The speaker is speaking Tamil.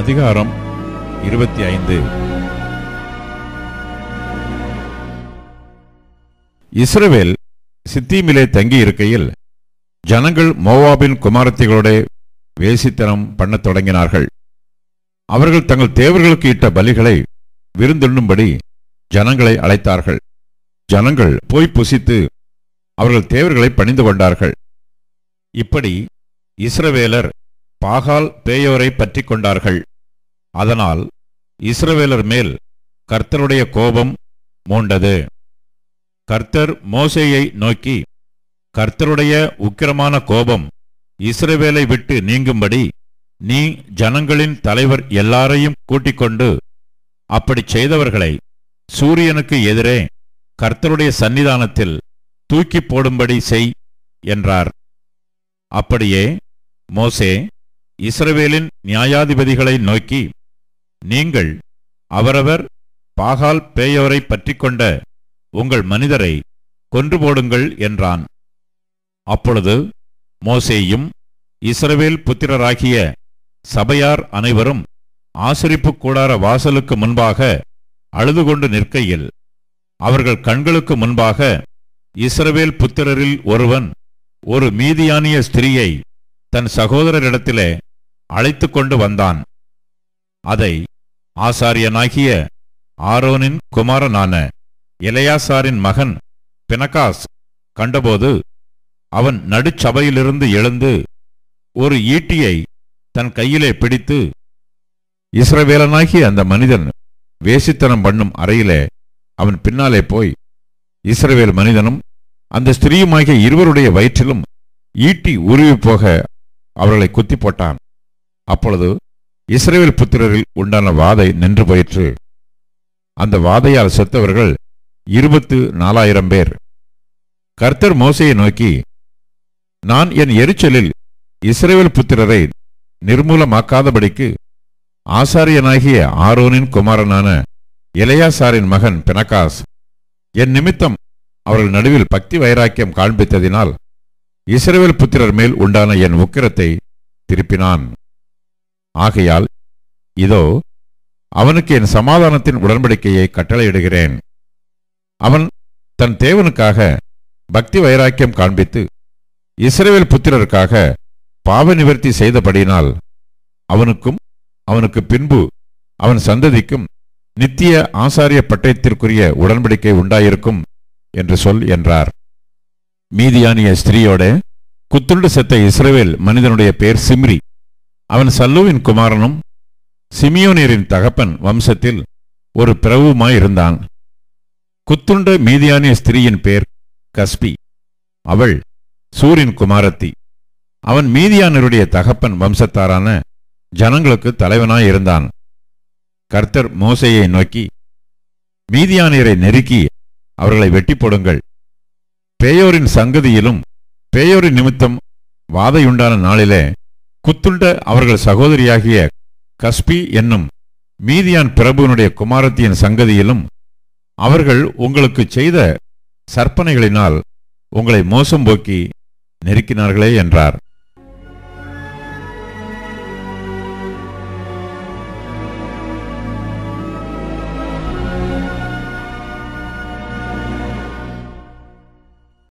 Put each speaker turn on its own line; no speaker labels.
அதிகாரம் 25. இஸ்ரவேல் சித்தீமிலே தங்கி இருக்கையில் ஜனங்கள் மோவாபின் குமாரத்திகளோட வேசித்தனம் பண்ணத் தொடங்கினார்கள். அவர்கள் தங்கள் தேவர்களுக்கு இட்ட பலிகளை விருந்துண்ணும்படி ஜனங்களை அழைத்தார்கள். ஜனங்கள் போய் புசித்து அவர்கள் தேவர்களை பணிந்து கொண்டார்கள். இப்படி இஸ்ரவேலர் பாகால் பேயோரை பற்றி கொண்டார்கள். அதனால் இஸ்ரவேலர் மேல் கர்த்தருடைய கோபம் மூண்டது. கர்த்தர் மோசேயை நோக்கி, கர்த்தருடைய உக்கிரமான கோபம் இஸ்ரவேலை விட்டு நீங்கும்படி நீ ஜனங்களின் தலைவர் எல்லாரையும் கூட்டிக் கொண்டு அப்படி செய்தவர்களை சூரியனுக்கு எதிரே கர்த்தருடைய சந்நிதானத்தில் தூக்கி போடும்படி செய் என்றார். அப்படியே மோசே இஸ்ரவேலின் நியாயாதிபதிகளை நோக்கி, நீங்கள் அவரவர் பாகால் பேயோரை பற்றி கொண்ட உங்கள் மனிதரை கொன்று போடுங்கள் என்றான். அப்பொழுது மோசேயும் இஸ்ரவேல் புத்திரராகிய சபையார் அனைவரும் ஆசரிப்பு கூடார வாசலுக்கு முன்பாக அழுதுகொண்டு நிற்கையில் அவர்கள் கண்களுக்கு முன்பாக இஸ்ரவேல் புத்திரரில் ஒருவன் ஒரு மீதியானிய ஸ்திரீயை தன் சகோதரரிடத்திலே அழைத்து கொண்டு வந்தான். அதை ஆசாரியனாகிய ஆரோனின் குமாரனான எலெயாசாரின் மகன் பினகாஸ் கண்டபோது அவன் நடுச்சபையிலிருந்து எழுந்து ஒரு ஈட்டியை தன் கையிலே பிடித்து, இஸ்ரவேலனாகிய அந்த மனிதன் வேசித்தனம் பண்ணும் அறையிலே அவன் பின்னாலே போய் இஸ்ரவேல் மனிதனும் அந்த ஸ்திரீயுமாகிய இருவருடைய வயிற்றிலும் ஈட்டி உருவி போக அவர்களை குத்தி போட்டான். அப்பொழுது இஸ்ரவேல் புத்திரரில் உண்டான வாதை நின்று போயிற்று. அந்த வாதையால் செத்தவர்கள் 24,000 பேர். கர்த்தர் மோசேயை நோக்கி, நான் என் எரிச்சலில் இஸ்ரவேல் புத்திரரை நிர்மூலமாக்காதபடிக்கு ஆசாரியனாகிய ஆரோனின் குமாரனான எலெயாசாரின் மகன் பினகாஸ் என் நிமித்தம் அவர்கள் நடுவில் பக்தி வைராக்கியம் காண்பித்ததினால் இஸ்ரவேல் புத்திரர் மேல் உண்டான என் உக்கிரத்தை திருப்பினான். ஆகையால் இதோ அவனுக்கு என் சமாதானத்தின் உடன்படிக்கையை கட்டளையிடுகிறேன். அவன் தன் தேவனுக்காக பக்தி வைராக்கியம் காண்பித்து இஸ்ரவேல் புத்திரருக்காக பாவ நிவர்த்தி செய்தபடியினால் அவனுக்கும் அவனுக்கு பின்பு அவன் சந்ததிக்கும் நித்திய ஆசாரிய பட்டயத்திற்குரிய உடன்படிக்கை உண்டாயிருக்கும் என்று சொல் என்றார். மீதியானிய ஸ்திரீயோட குத்துண்டு செத்த இஸ்ரவேல் மனிதனுடைய பேர் சிம்ரி. அவன் சல்லூவின் குமாரனும் சிமியோனியரின் தகப்பன் வம்சத்தில் ஒரு பிரபுவுமாயிருந்தான். குத்துண்ட மீதியானிய ஸ்திரீயின் பேர் கஸ்பி. அவள் சூரின் குமாரத்தி. அவன் மீதியானருடைய தகப்பன் வம்சத்தாரான ஜனங்களுக்கு தலைவனாயிருந்தான். கர்த்தர் மோசேயை நோக்கி, மீதியானியரை நெருக்கி அவர்களை வெட்டி போடுங்கள். பேயோரின் சங்கதியிலும் பேயோரின் நிமித்தம் வாதையுண்டான நாளிலே குத்துண்ட அவர்கள் சகோதரியாகிய கஸ்பி என்னும் மீதியான் பிரபுவனுடைய குமாரத்தியின் சங்கதியிலும் அவர்கள் உங்களுக்கு செய்த சற்பனைகளினால் உங்களை மோசம் போக்கி நெருக்கினார்களே என்றார்.